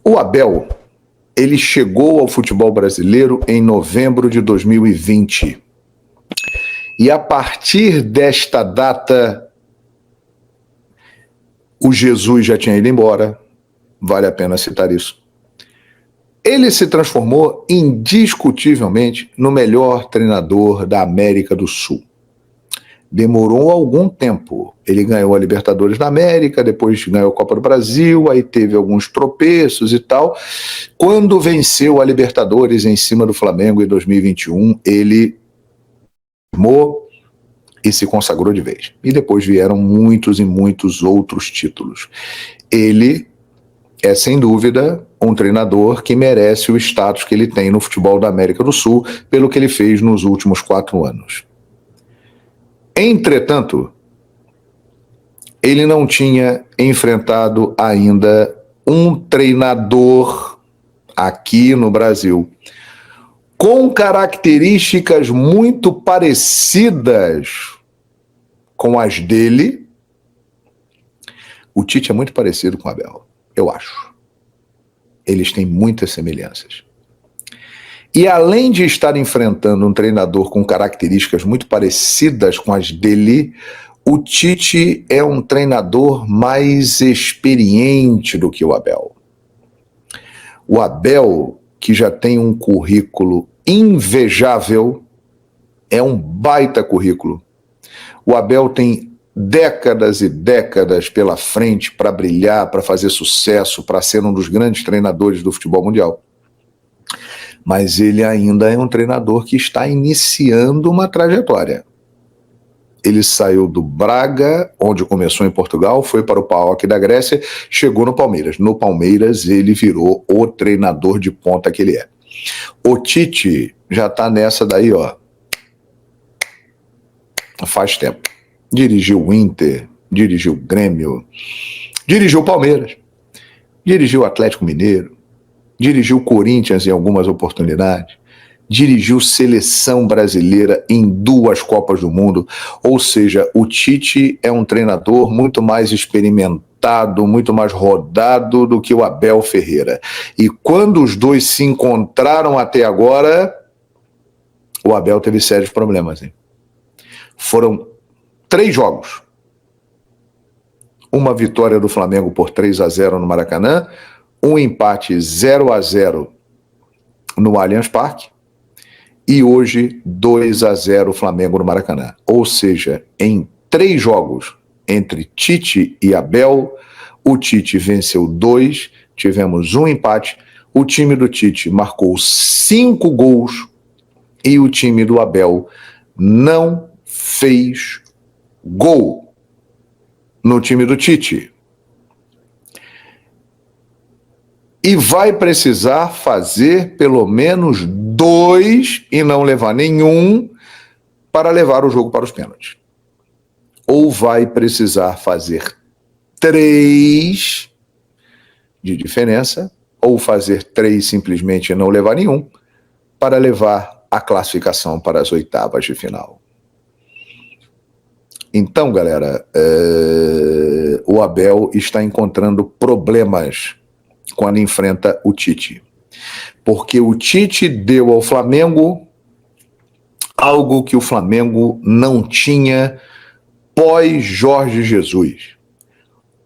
O Abel, ele chegou ao futebol brasileiro em novembro de 2020. E a partir desta data, o Jesus já tinha ido embora, vale a pena citar isso. Ele se transformou indiscutivelmente no melhor treinador da América do Sul. Demorou algum tempo. Ele ganhou a Libertadores da América, depois ganhou a Copa do Brasil, aí teve alguns tropeços e tal. Quando venceu a Libertadores em cima do Flamengo em 2021, ele firmou e se consagrou de vez. E depois vieram muitos e muitos outros títulos. Ele é, sem dúvida, um treinador que merece o status que ele tem no futebol da América do Sul, pelo que ele fez nos últimos 4 anos. Entretanto, ele não tinha enfrentado ainda um treinador aqui no Brasil com características muito parecidas com as dele. O Tite é muito parecido com o Abel, eu acho. Eles têm muitas semelhanças. E além de estar enfrentando um treinador com características muito parecidas com as dele, o Tite é um treinador mais experiente do que o Abel. O Abel, que já tem um currículo invejável, é um baita currículo. O Abel tem décadas e décadas pela frente para brilhar, para fazer sucesso, para ser um dos grandes treinadores do futebol mundial. Mas ele ainda é um treinador que está iniciando uma trajetória. Ele saiu do Braga, onde começou em Portugal, foi para o PAOK da Grécia, chegou no Palmeiras. No Palmeiras ele virou o treinador de ponta que ele é. O Tite já está nessa daí, ó, faz tempo. Dirigiu o Inter, dirigiu o Grêmio, dirigiu o Palmeiras, dirigiu o Atlético Mineiro, dirigiu o Corinthians em algumas oportunidades, dirigiu seleção brasileira em 2 Copas do Mundo. Ou seja, o Tite é um treinador muito mais experimentado, muito mais rodado do que o Abel Ferreira. E quando os dois se encontraram até agora, o Abel teve sérios problemas, hein? Foram 3 jogos. Uma vitória do Flamengo por 3-0 no Maracanã, um empate 0-0 no Allianz Parque e hoje 2-0 Flamengo no Maracanã. Ou seja, em 3 jogos entre Tite e Abel, o Tite venceu 2, tivemos um empate, o time do Tite marcou 5 gols e o time do Abel não fez gol. No time do Tite. E vai precisar fazer pelo menos 2 e não levar nenhum para levar o jogo para os pênaltis. Ou vai precisar fazer 3 de diferença, ou fazer 3 simplesmente e não levar nenhum, para levar a classificação para as 8avas de final. Então, galera, o Abel está encontrando problemas quando enfrenta o Tite. Porque o Tite deu ao Flamengo algo que o Flamengo não tinha pós Jorge Jesus.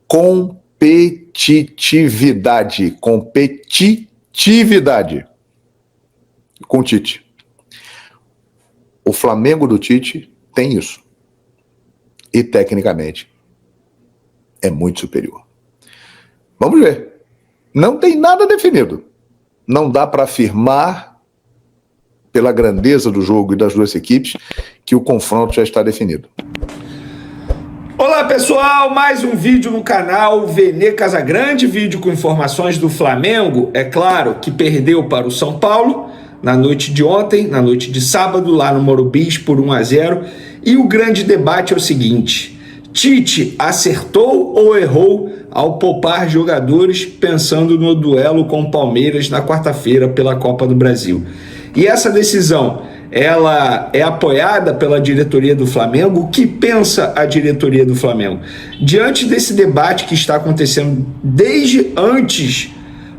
Competitividade. Competitividade. Com o Tite. O Flamengo do Tite tem isso. E tecnicamente é muito superior. Vamos ver. Não tem nada definido. Não dá para afirmar, pela grandeza do jogo e das 2 equipes, que o confronto já está definido. Olá pessoal, mais um vídeo no canal Vene Casagrande, vídeo com informações do Flamengo, é claro, que perdeu para o São Paulo na noite de ontem, na noite de sábado, lá no Morumbi por 1-0, e o grande debate é o seguinte: Tite acertou ou errou ao poupar jogadores pensando no duelo com o Palmeiras na quarta-feira pela Copa do Brasil? E essa decisão, ela é apoiada pela diretoria do Flamengo? O que pensa a diretoria do Flamengo? Diante desse debate que está acontecendo desde antes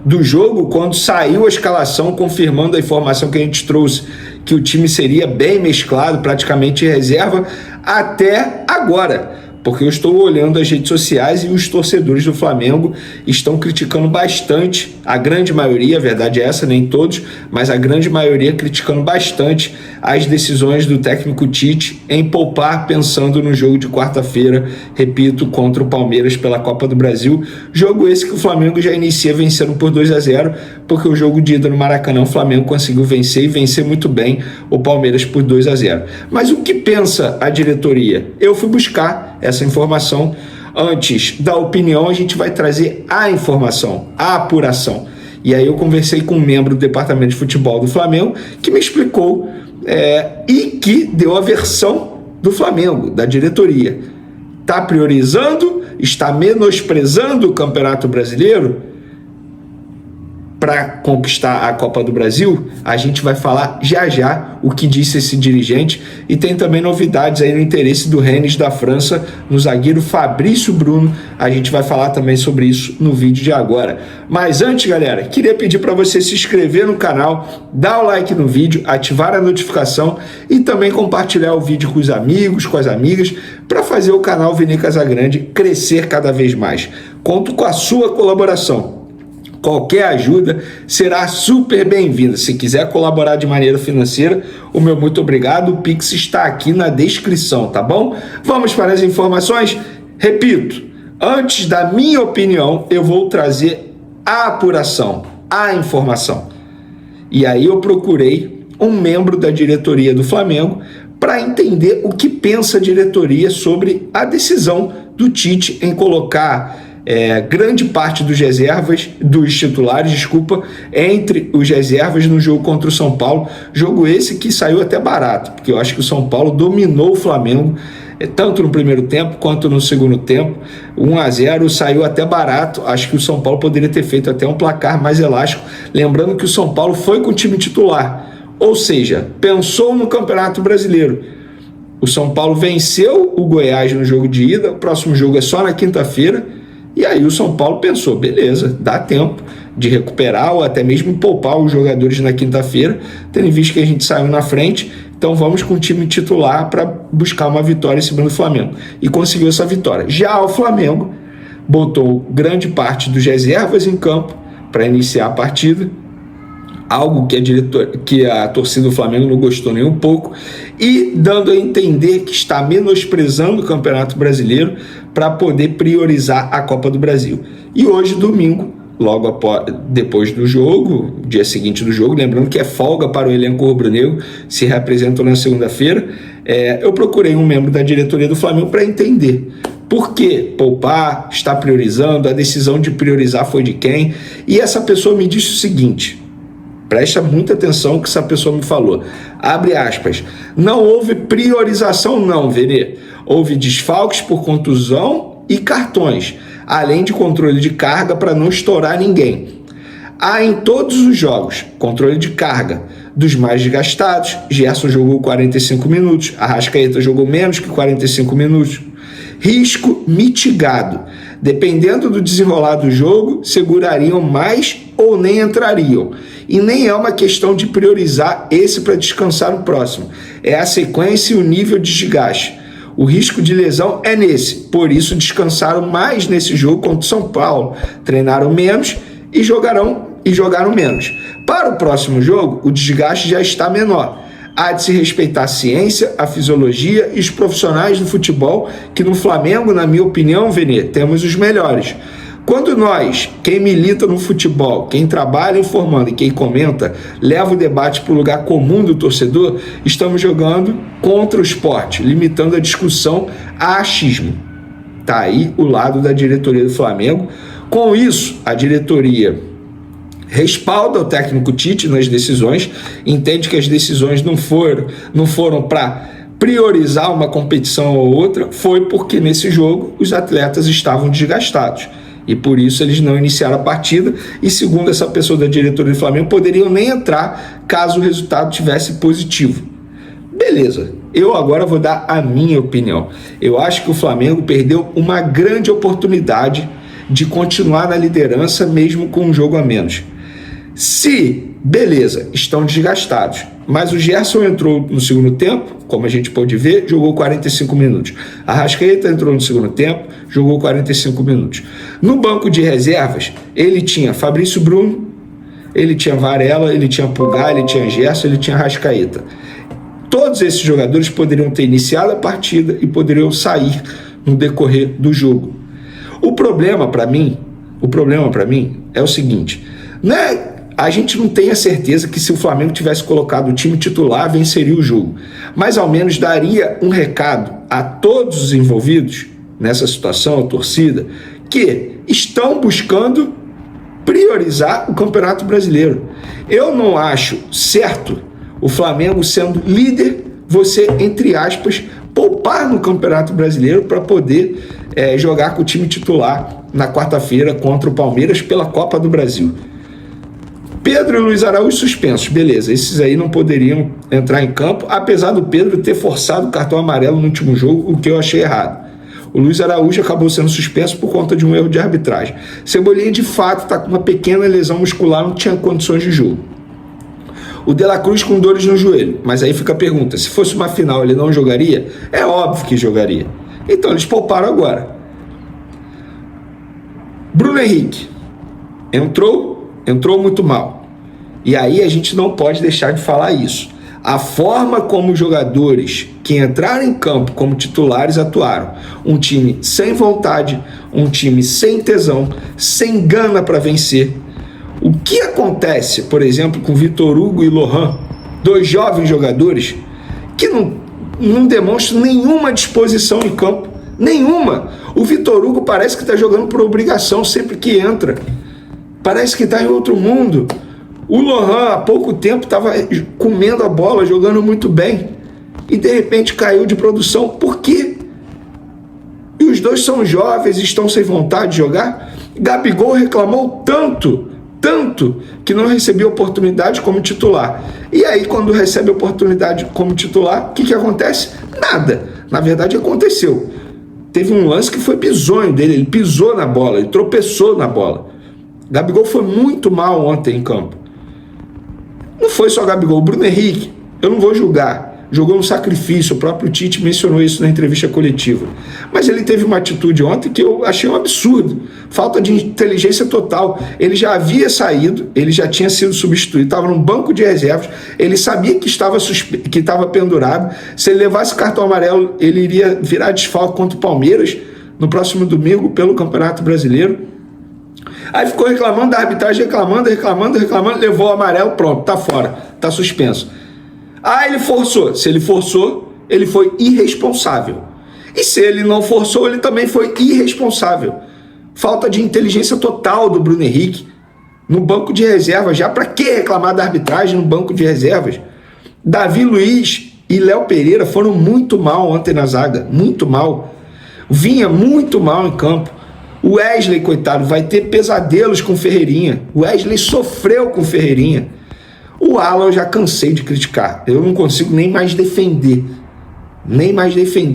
do jogo, quando saiu a escalação, confirmando a informação que a gente trouxe, que o time seria bem mesclado, praticamente reserva, até agora. Porque eu estou olhando as redes sociais e os torcedores do Flamengo estão criticando bastante, a grande maioria, a verdade é essa, nem todos, mas a grande maioria criticando bastante as decisões do técnico Tite em poupar, pensando no jogo de quarta-feira, repito, contra o Palmeiras pela Copa do Brasil. Jogo esse que o Flamengo já inicia vencendo por 2-0, porque o jogo de ida no Maracanã, o Flamengo conseguiu vencer e vencer muito bem o Palmeiras por 2-0. Mas o que pensa a diretoria? Eu fui buscar essa informação. Antes da opinião, a gente vai trazer a informação, a apuração. E aí eu conversei com um membro do departamento de futebol do Flamengo que me explicou e que deu a versão do Flamengo, da diretoria. Está priorizando, está menosprezando o Campeonato Brasileiro para conquistar a Copa do Brasil? A gente vai falar já o que disse esse dirigente, e tem também novidades aí no interesse do Rennes da França, no zagueiro Fabrício Bruno. A gente vai falar também sobre isso no vídeo de agora. Mas antes, galera, queria pedir para você se inscrever no canal, dar o like no vídeo, ativar a notificação e também compartilhar o vídeo com os amigos, com as amigas, para fazer o canal Vene Casagrande crescer cada vez mais. Conto com a sua colaboração. Qualquer ajuda será super bem-vinda. Se quiser colaborar de maneira financeira, o meu muito obrigado. O Pix está aqui na descrição, tá bom? Vamos para as informações? Repito, antes da minha opinião, eu vou trazer a apuração, a informação. E aí eu procurei um membro da diretoria do Flamengo para entender o que pensa a diretoria sobre a decisão do Tite em colocar grande parte dos titulares, entre os reservas no jogo contra o São Paulo. Jogo esse que saiu até barato, porque eu acho que o São Paulo dominou o Flamengo, tanto no primeiro tempo quanto no segundo tempo. 1-0 saiu até barato. Acho que o São Paulo poderia ter feito até um placar mais elástico, lembrando que o São Paulo foi com o time titular, ou seja, pensou no Campeonato Brasileiro. O São Paulo venceu o Goiás no jogo de ida, o próximo jogo é só na quinta-feira. E aí o São Paulo pensou, beleza, dá tempo de recuperar ou até mesmo poupar os jogadores na quinta-feira, tendo visto que a gente saiu na frente, então vamos com o time titular para buscar uma vitória em cima do Flamengo. E conseguiu essa vitória. Já o Flamengo botou grande parte dos reservas em campo para iniciar a partida, algo que a torcida do Flamengo não gostou nem um pouco, e dando a entender que está menosprezando o Campeonato Brasileiro para poder priorizar a Copa do Brasil. E hoje, domingo, logo depois do jogo, dia seguinte do jogo, lembrando que é folga para o elenco rubro-negro, se representam na segunda-feira, eu procurei um membro da diretoria do Flamengo para entender por que poupar, está priorizando, a decisão de priorizar foi de quem, e essa pessoa me disse o seguinte: presta muita atenção que essa pessoa me falou. Abre aspas. Não houve priorização não, Vene. Houve desfalques por contusão e cartões, além de controle de carga para não estourar ninguém. Há em todos os jogos controle de carga dos mais desgastados. Gerson jogou 45 minutos, Arrascaeta jogou menos que 45 minutos. Risco mitigado. Dependendo do desenrolar do jogo, segurariam mais ou nem entrariam. E nem é uma questão de priorizar esse para descansar no próximo. É a sequência e o nível de desgaste. O risco de lesão é nesse. Por isso descansaram mais nesse jogo contra o São Paulo. Treinaram menos e jogaram menos. Para o próximo jogo, o desgaste já está menor. Há de se respeitar a ciência, a fisiologia e os profissionais do futebol, que no Flamengo, na minha opinião, Vene, temos os melhores. Quando nós, quem milita no futebol, quem trabalha informando e quem comenta, leva o debate para o lugar comum do torcedor, estamos jogando contra o esporte, limitando a discussão a achismo. Está aí o lado da diretoria do Flamengo. Com isso, a diretoria respalda o técnico Tite nas decisões, entende que as decisões não foram para priorizar uma competição ou outra, foi porque nesse jogo os atletas estavam desgastados. E por isso eles não iniciaram a partida e, segundo essa pessoa da diretoria do Flamengo, poderiam nem entrar caso o resultado tivesse positivo. Beleza, eu agora vou dar a minha opinião. Eu acho que o Flamengo perdeu uma grande oportunidade de continuar na liderança mesmo com um jogo a menos. Se, beleza, estão desgastados, mas o Gerson entrou no segundo tempo, como a gente pôde ver, jogou 45 minutos. Arrascaeta entrou no segundo tempo, jogou 45 minutos. No banco de reservas, ele tinha Fabrício Bruno, ele tinha Varela, ele tinha Pulgar, ele tinha Gerson, ele tinha Arrascaeta. Todos esses jogadores poderiam ter iniciado a partida e poderiam sair no decorrer do jogo. O problema para mim é o seguinte, né? A gente não tem a certeza que se o Flamengo tivesse colocado o time titular, venceria o jogo. Mas ao menos daria um recado a todos os envolvidos nessa situação, a torcida, que estão buscando priorizar o Campeonato Brasileiro. Eu não acho certo o Flamengo sendo líder, você, entre aspas, poupar no Campeonato Brasileiro para poder jogar com o time titular na quarta-feira contra o Palmeiras pela Copa do Brasil. Pedro e Luiz Araújo suspensos, beleza, esses aí não poderiam entrar em campo, apesar do Pedro ter forçado o cartão amarelo no último jogo, o que eu achei errado. O Luiz Araújo acabou sendo suspenso por conta de um erro de arbitragem. Cebolinha, de fato, está com uma pequena lesão muscular, não tinha condições de jogo. O De La Cruz com dores no joelho, mas aí fica a pergunta, se fosse uma final ele não jogaria? É óbvio que jogaria. Então eles pouparam agora. Bruno Henrique entrou muito mal. E aí a gente não pode deixar de falar isso. A forma como os jogadores que entraram em campo como titulares atuaram. Um time sem vontade, um time sem tesão, sem gana para vencer. O que acontece, por exemplo, com Vitor Hugo e Lohan, dois jovens jogadores que não demonstram nenhuma disposição em campo. Nenhuma. O Vitor Hugo parece que está jogando por obrigação sempre que entra. Parece que está em outro mundo. O Lohan, há pouco tempo, estava comendo a bola, jogando muito bem. E, de repente, caiu de produção. Por quê? E os dois são jovens, estão sem vontade de jogar. Gabigol reclamou tanto, que não recebeu oportunidade como titular. E aí, quando recebe oportunidade como titular, o que acontece? Nada. Na verdade, aconteceu. Teve um lance que foi bizonho dele. Ele pisou na bola, ele tropeçou na bola. Gabigol foi muito mal ontem em campo. Não foi só Gabigol, o Bruno Henrique, eu não vou julgar, jogou um sacrifício, o próprio Tite mencionou isso na entrevista coletiva, mas ele teve uma atitude ontem que eu achei um absurdo, falta de inteligência total. Ele já havia saído, ele já tinha sido substituído, estava num banco de reservas, ele sabia que estava pendurado, se ele levasse cartão amarelo, ele iria virar desfalque contra o Palmeiras no próximo domingo pelo Campeonato Brasileiro. Aí ficou reclamando da arbitragem, reclamando, levou o amarelo, pronto, tá fora, tá suspenso. Ah, ele forçou. Se ele forçou, ele foi irresponsável. E se ele não forçou, ele também foi irresponsável. Falta de inteligência total do Bruno Henrique no banco de reservas. Já para que reclamar da arbitragem no banco de reservas? Davi Luiz e Léo Pereira foram muito mal ontem na zaga, muito mal. Vinha muito mal em campo. O Wesley, coitado, vai ter pesadelos com o Ferreirinha. O Wesley sofreu com o Ferreirinha. O Alan eu já cansei de criticar. Eu não consigo nem mais defender.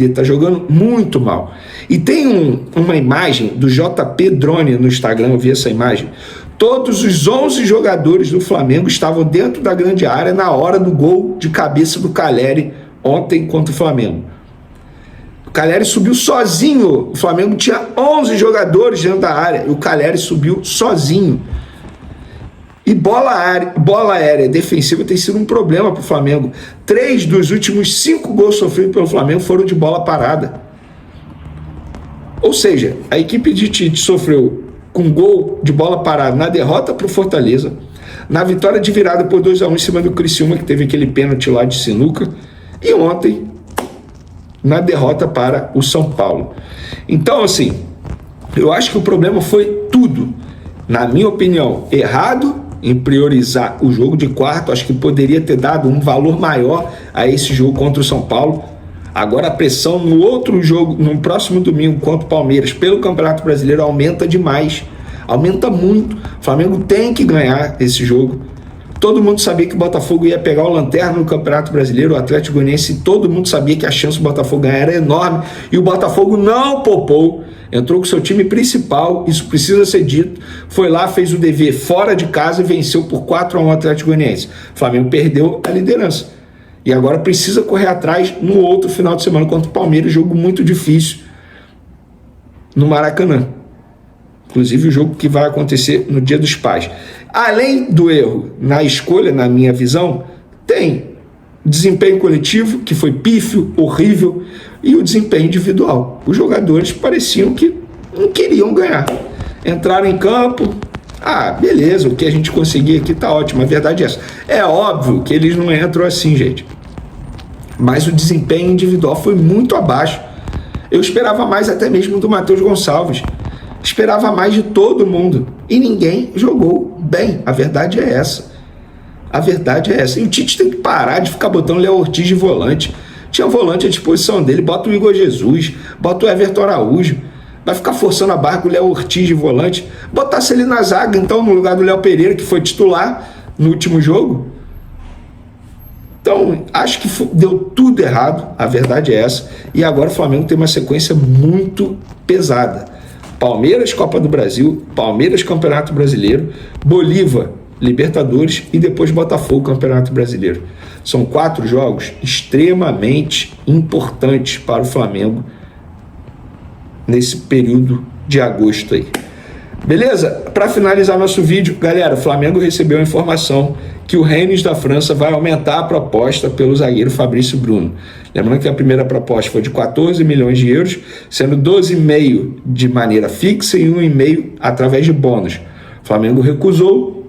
Tá jogando muito mal. E tem uma imagem do JP Drone no Instagram, eu vi essa imagem. Todos os 11 jogadores do Flamengo estavam dentro da grande área na hora do gol de cabeça do Calleri ontem contra o Flamengo. O Calleri subiu sozinho. O Flamengo tinha 11 jogadores dentro da área. E o Calleri subiu sozinho. E bola aérea defensiva tem sido um problema para o Flamengo. 3 dos últimos 5 gols sofridos pelo Flamengo foram de bola parada. Ou seja, a equipe de Tite sofreu com gol de bola parada na derrota para o Fortaleza, na vitória de virada por 2-1 em cima do Criciúma, que teve aquele pênalti lá de sinuca, e ontem na derrota para o São Paulo. Então, assim, eu acho que o problema foi tudo, na minha opinião, errado em priorizar o jogo de quarto. Acho que poderia ter dado um valor maior a esse jogo contra o São Paulo. Agora a pressão no outro jogo, no próximo domingo contra o Palmeiras, pelo Campeonato Brasileiro, aumenta demais, aumenta muito. O Flamengo tem que ganhar esse jogo. Todo mundo sabia que o Botafogo ia pegar o lanterna no Campeonato Brasileiro, o Atlético Goianiense, todo mundo sabia que a chance do Botafogo ganhar era enorme, e o Botafogo não poupou, entrou com seu time principal, isso precisa ser dito, foi lá, fez o dever fora de casa e venceu por 4-1 o Atlético Goianiense. O Flamengo perdeu a liderança, e agora precisa correr atrás no outro final de semana contra o Palmeiras, jogo muito difícil no Maracanã. Inclusive o jogo que vai acontecer no Dia dos Pais. Além do erro na escolha, na minha visão, tem desempenho coletivo, que foi pífio, horrível, e o desempenho individual. Os jogadores pareciam que não queriam ganhar. Entraram em campo, beleza, o que a gente conseguir aqui tá ótimo, a verdade é essa. É óbvio que eles não entram assim, gente. Mas o desempenho individual foi muito abaixo. Eu esperava mais até mesmo do Matheus Gonçalves. Esperava mais de todo mundo. E ninguém jogou bem. A verdade é essa. A verdade é essa. E o Tite tem que parar de ficar botando o Léo Ortiz de volante. Tinha volante à disposição dele. Bota o Igor Jesus. Bota o Everton Araújo. Vai ficar forçando a barra com o Léo Ortiz de volante. Botasse ele na zaga, então, no lugar do Léo Pereira, que foi titular no último jogo. Então, acho que deu tudo errado. A verdade é essa. E agora o Flamengo tem uma sequência muito pesada. Palmeiras, Copa do Brasil, Palmeiras, Campeonato Brasileiro, Bolívar, Libertadores e depois Botafogo, Campeonato Brasileiro. São 4 jogos extremamente importantes para o Flamengo nesse período de agosto aí. Beleza? Para finalizar nosso vídeo, galera, o Flamengo recebeu a informação que o Rennes da França vai aumentar a proposta pelo zagueiro Fabrício Bruno. Lembrando que a primeira proposta foi de 14 milhões de euros, sendo 12,5 de maneira fixa e 1,5 através de bônus. O Flamengo recusou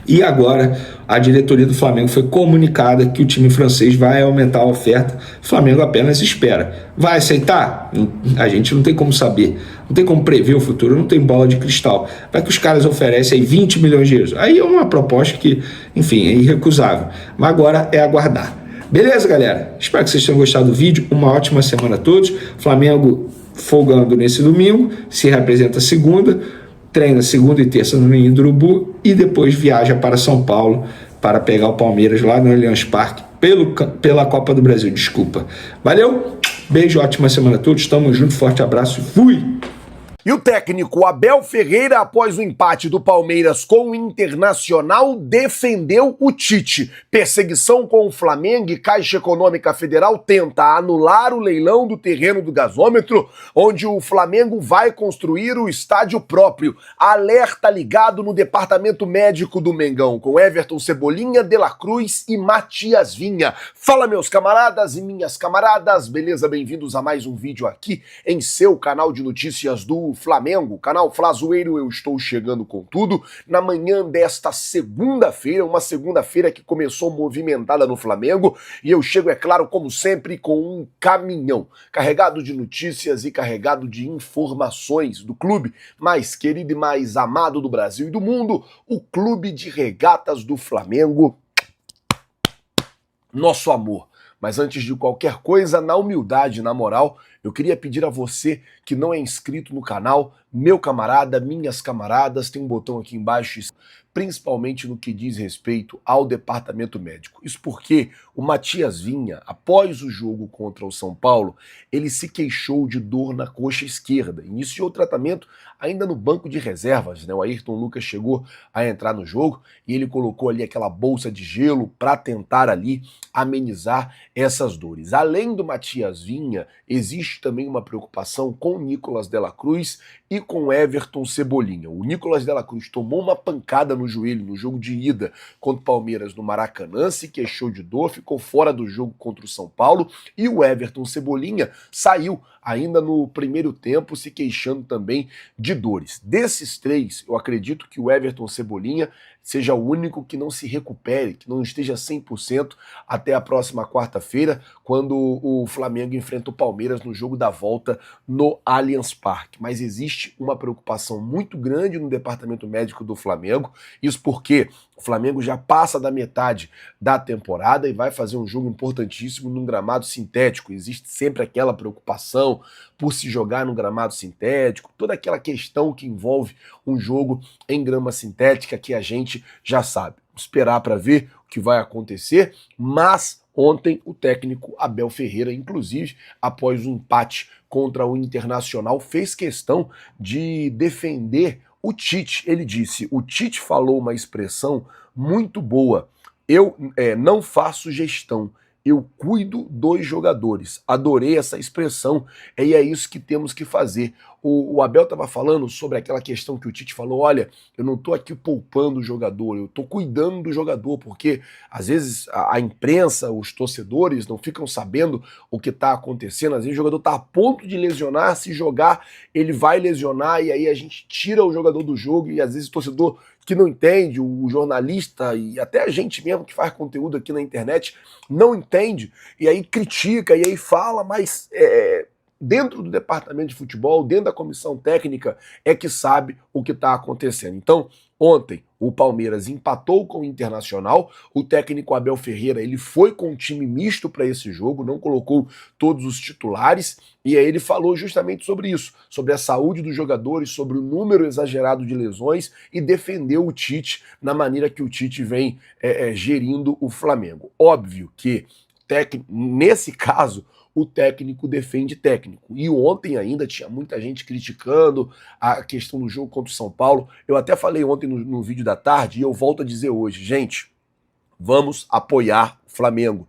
e agora a diretoria do Flamengo foi comunicada que o time francês vai aumentar a oferta. O Flamengo apenas espera. Vai aceitar? A gente não tem como saber. Não tem como prever o futuro, não tem bola de cristal. Vai que os caras oferecem aí 20 milhões de euros. Aí é uma proposta que, enfim, é irrecusável. Mas agora é aguardar. Beleza, galera? Espero que vocês tenham gostado do vídeo. Uma ótima semana a todos. Flamengo folgando nesse domingo. Se representa segunda. Treina segunda e terça no Ninho do Urubu. E depois viaja para São Paulo para pegar o Palmeiras lá no Allianz Parque pela Copa do Brasil. Desculpa. Valeu? Beijo, ótima semana a todos. Tamo junto. Forte abraço. Fui! E o técnico Abel Ferreira, após o empate do Palmeiras com o Internacional, defendeu o Tite. Perseguição com o Flamengo e Caixa Econômica Federal tenta anular o leilão do terreno do gasômetro, onde o Flamengo vai construir o estádio próprio. Alerta ligado no departamento médico do Mengão, com Everton Cebolinha, De La Cruz e Matias Vinha. Fala, meus camaradas e minhas camaradas, beleza? Bem-vindos a mais um vídeo aqui em seu canal de notícias do Flamengo, canal Flazoeiro. Eu estou chegando com tudo na manhã desta segunda-feira, uma segunda-feira que começou movimentada no Flamengo, e eu chego, é claro, como sempre, com um caminhão carregado de notícias e carregado de informações do clube mais querido e mais amado do Brasil e do mundo, o Clube de Regatas do Flamengo, nosso amor. Mas antes de qualquer coisa, na humildade, na moral, eu queria pedir a você que não é inscrito no canal, meu camarada, minhas camaradas, tem um botão aqui embaixo, principalmente no que diz respeito ao departamento médico. Isso porque o Matias Vinha, após o jogo contra o São Paulo, ele se queixou de dor na coxa esquerda. Iniciou o tratamento ainda no banco de reservas, né? O Ayrton Lucas chegou a entrar no jogo e ele colocou ali aquela bolsa de gelo para tentar ali amenizar essas dores. Além do Matias Vinha, existe também uma preocupação com o Nicolas de la Cruz e com o Everton Cebolinha. O Nicolas de la Cruz tomou uma pancada no joelho no jogo de ida contra o Palmeiras no Maracanã, se queixou de dor, ficou fora do jogo contra o São Paulo, e o Everton Cebolinha saiu ainda no primeiro tempo se queixando também de dores. Desses três, eu acredito que o Everton Cebolinha seja o único que não se recupere, que não esteja 100% até a próxima quarta-feira, quando o Flamengo enfrenta o Palmeiras no jogo da volta no Allianz Parque. Mas existe uma preocupação muito grande no departamento médico do Flamengo, isso porque O Flamengo já passa da metade da temporada e vai fazer um jogo importantíssimo num gramado sintético. Existe sempre aquela preocupação por se jogar num gramado sintético, toda aquela questão que envolve um jogo em grama sintética que a gente já sabe. Vamos esperar para ver o que vai acontecer, mas ontem o técnico Abel Ferreira, inclusive, após o empate contra o Internacional, fez questão de defender o Tite. Ele disse, o Tite falou uma expressão muito boa, eu não faço gestão, eu cuido dos jogadores. Adorei essa expressão e é isso que temos que fazer. O Abel estava falando sobre aquela questão que o Tite falou, olha, eu não estou aqui poupando o jogador, eu estou cuidando do jogador, porque às vezes a imprensa, os torcedores não ficam sabendo o que está acontecendo, às vezes o jogador está a ponto de lesionar, se jogar ele vai lesionar e aí a gente tira o jogador do jogo e às vezes o torcedor que não entende, o jornalista e até a gente mesmo que faz conteúdo aqui na internet não entende, e aí critica, e aí fala, mas dentro do departamento de futebol, dentro da comissão técnica, é que sabe o que está acontecendo. Então, ontem, o Palmeiras empatou com o Internacional, o técnico Abel Ferreira ele foi com um time misto para esse jogo, não colocou todos os titulares, e aí ele falou justamente sobre isso, sobre a saúde dos jogadores, sobre o número exagerado de lesões, e defendeu o Tite na maneira que o Tite vem gerindo o Flamengo. Óbvio que, nesse caso, o técnico defende técnico. E ontem ainda tinha muita gente criticando a questão do jogo contra o São Paulo. Eu até falei ontem no vídeo da tarde e eu volto a dizer hoje, gente, vamos apoiar o Flamengo.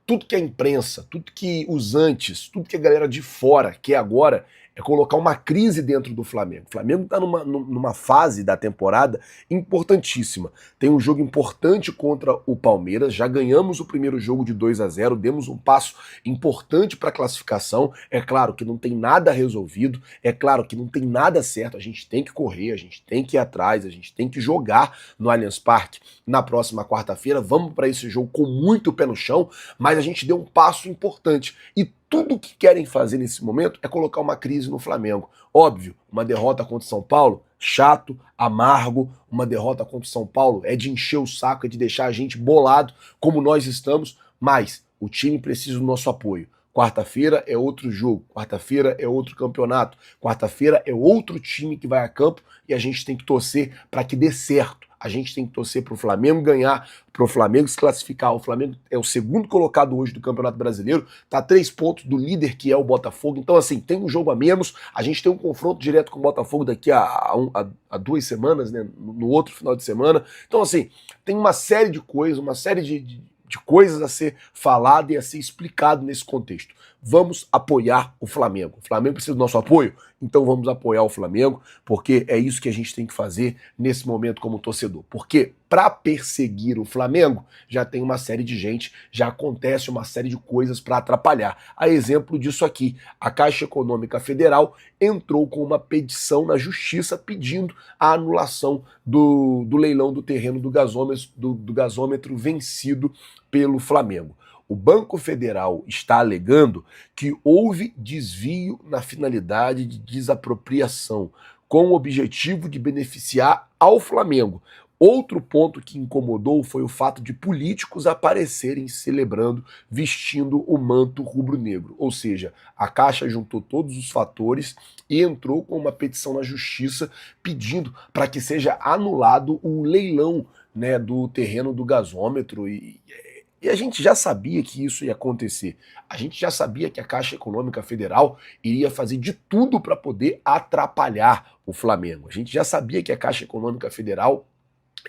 Tudo que a imprensa, tudo que os antes, tudo que a galera de fora quer agora é colocar uma crise dentro do Flamengo. O Flamengo está numa fase da temporada importantíssima. Tem um jogo importante contra o Palmeiras, já ganhamos o primeiro jogo de 2-0, demos um passo importante para a classificação. É claro que não tem nada resolvido, é claro que não tem nada certo, a gente tem que correr, a gente tem que ir atrás, a gente tem que jogar no Allianz Parque na próxima quarta-feira. Vamos para esse jogo com muito pé no chão, mas a gente deu um passo importante. E tudo que querem fazer nesse momento é colocar uma crise no Flamengo. Óbvio, uma derrota contra o São Paulo, chato, amargo. Uma derrota contra o São Paulo é de encher o saco, é de deixar a gente bolado, como nós estamos, mas o time precisa do nosso apoio. Quarta-feira é outro jogo, quarta-feira é outro campeonato, quarta-feira é outro time que vai a campo e a gente tem que torcer para que dê certo. A gente tem que torcer para o Flamengo ganhar, para o Flamengo se classificar. O Flamengo é o segundo colocado hoje do Campeonato Brasileiro, está a 3 pontos do líder que é o Botafogo. Então, assim, tem um jogo a menos, a gente tem um confronto direto com o Botafogo daqui a 2 semanas, né, no outro final de semana. Então, assim, tem uma série de coisas, uma série de coisas a ser falado e a ser explicado nesse contexto. Vamos apoiar o Flamengo. O Flamengo precisa do nosso apoio? Então vamos apoiar o Flamengo, porque é isso que a gente tem que fazer nesse momento como torcedor. Porque para perseguir o Flamengo, já tem uma série de gente, já acontece uma série de coisas para atrapalhar. A exemplo disso aqui, a Caixa Econômica Federal entrou com uma petição na Justiça pedindo a anulação do leilão do terreno do gasômetro vencido pelo Flamengo. O Banco Federal está alegando que houve desvio na finalidade de desapropriação, com o objetivo de beneficiar ao Flamengo. Outro ponto que incomodou foi o fato de políticos aparecerem celebrando, vestindo o manto rubro-negro. Ou seja, a Caixa juntou todos os fatores e entrou com uma petição na Justiça pedindo para que seja anulado o leilão, né, do terreno do gasômetro. E a gente já sabia que isso ia acontecer. A gente já sabia que a Caixa Econômica Federal iria fazer de tudo para poder atrapalhar o Flamengo. A gente já sabia que a Caixa Econômica Federal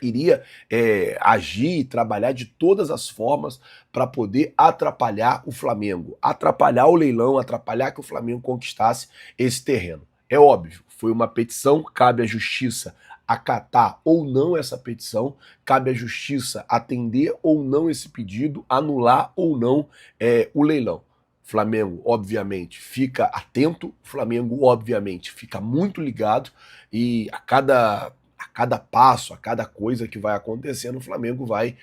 iria agir e trabalhar de todas as formas para poder atrapalhar o Flamengo, atrapalhar o leilão, atrapalhar que o Flamengo conquistasse esse terreno. É óbvio, foi uma petição, cabe à Justiça acatar ou não essa petição, cabe à Justiça atender ou não esse pedido, anular ou não o leilão. Flamengo, obviamente, fica atento, Flamengo, obviamente, fica muito ligado e a cada passo, a cada coisa que vai acontecendo, o Flamengo vai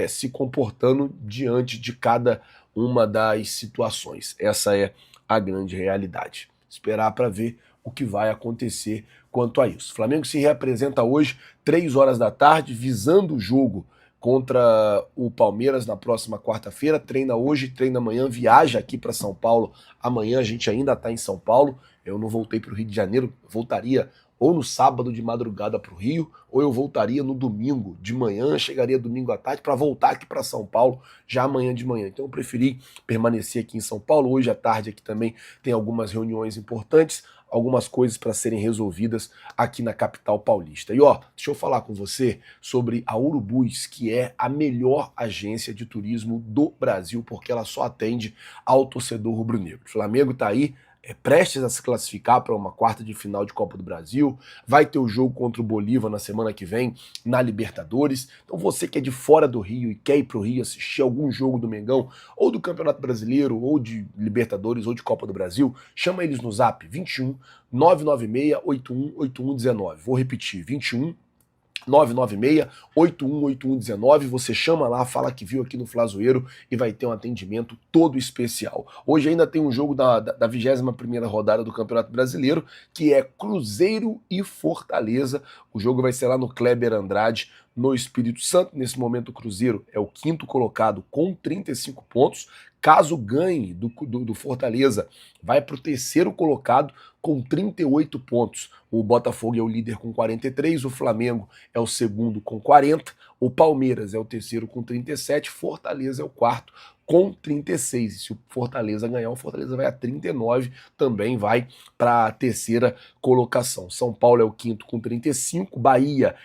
se comportando diante de cada uma das situações. Essa é a grande realidade. Esperar para ver o que vai acontecer com quanto a isso. O Flamengo se reapresenta hoje, 3 horas da tarde, visando o jogo contra o Palmeiras na próxima quarta-feira. Treina hoje, treina amanhã, viaja aqui para São Paulo. Amanhã a gente ainda está em São Paulo. Eu não voltei para o Rio de Janeiro, voltaria ou no sábado de madrugada para o Rio, ou eu voltaria no domingo de manhã, chegaria domingo à tarde para voltar aqui para São Paulo já amanhã de manhã. Então eu preferi permanecer aqui em São Paulo. Hoje à tarde aqui também tem algumas reuniões importantes, algumas coisas para serem resolvidas aqui na capital paulista. E deixa eu falar com você sobre a Urubus, que é a melhor agência de turismo do Brasil, porque ela só atende ao torcedor rubro-negro. O Flamengo está aí, prestes a se classificar para uma quarta de final de Copa do Brasil, vai ter o jogo contra o Bolívar na semana que vem na Libertadores. Então você que é de fora do Rio e quer ir para o Rio assistir algum jogo do Mengão, ou do Campeonato Brasileiro, ou de Libertadores, ou de Copa do Brasil, chama eles no zap 21 996 81 8119. Vou repetir, 21 996-818119, você chama lá, fala que viu aqui no Flazoeiro e vai ter um atendimento todo especial. Hoje ainda tem um jogo da 21ª rodada do Campeonato Brasileiro, que é Cruzeiro e Fortaleza. O jogo vai ser lá no Kleber Andrade, no Espírito Santo. Nesse momento o Cruzeiro é o 5º colocado com 35 pontos. Caso ganhe do Fortaleza, vai para o 3º colocado com 38 pontos. O Botafogo é o líder com 43, o Flamengo é o 2º com 40, o Palmeiras é o 3º com 37, Fortaleza é o 4º com 36. E se o Fortaleza ganhar, o Fortaleza vai a 39, também vai para a 3ª colocação. São Paulo é o 5º com 35, Bahia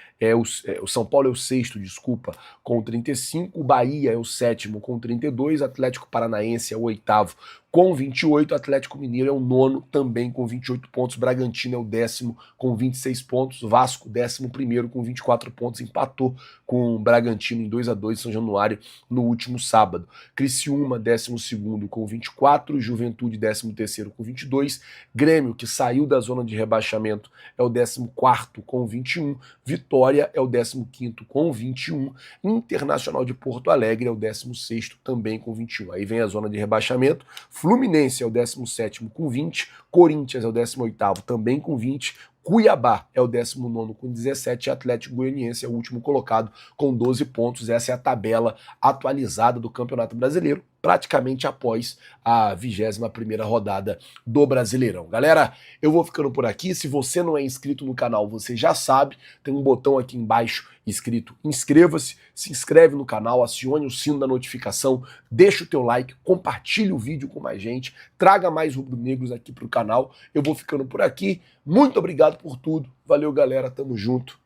o São Paulo é o 6º, desculpa, com 35, o Bahia é o 7º com 32, Atlético Paranaense é o 8º com 28, Atlético Mineiro é o 9º também com 28 pontos, Bragantino é o 10º com 26 pontos, Vasco 11º com 24 pontos, empatou com o Bragantino em 2-2 em São Januário no último sábado. Criciúma 12º com 24, Juventude 13º com 22, Grêmio, que saiu da zona de rebaixamento, é o 14º com 21, Vitória é o 15º com 21, Internacional de Porto Alegre é o 16º também com 21. Aí vem a zona de rebaixamento, Fluminense é o 17º com 20, Corinthians é o 18º também com 20, Cuiabá é o 19º com 17 e Atlético Goianiense é o último colocado com 12 pontos. Essa é a tabela atualizada do Campeonato Brasileiro, praticamente após a 21ª rodada do Brasileirão. Galera, eu vou ficando por aqui. Se você não é inscrito no canal, você já sabe, tem um botão aqui embaixo escrito inscreva-se, se inscreve no canal, acione o sino da notificação, deixa o teu like, compartilhe o vídeo com mais gente, traga mais rubro-negros aqui pro canal. Eu vou ficando por aqui. Muito obrigado por tudo. Valeu, galera. Tamo junto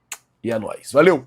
e é nóis. Valeu!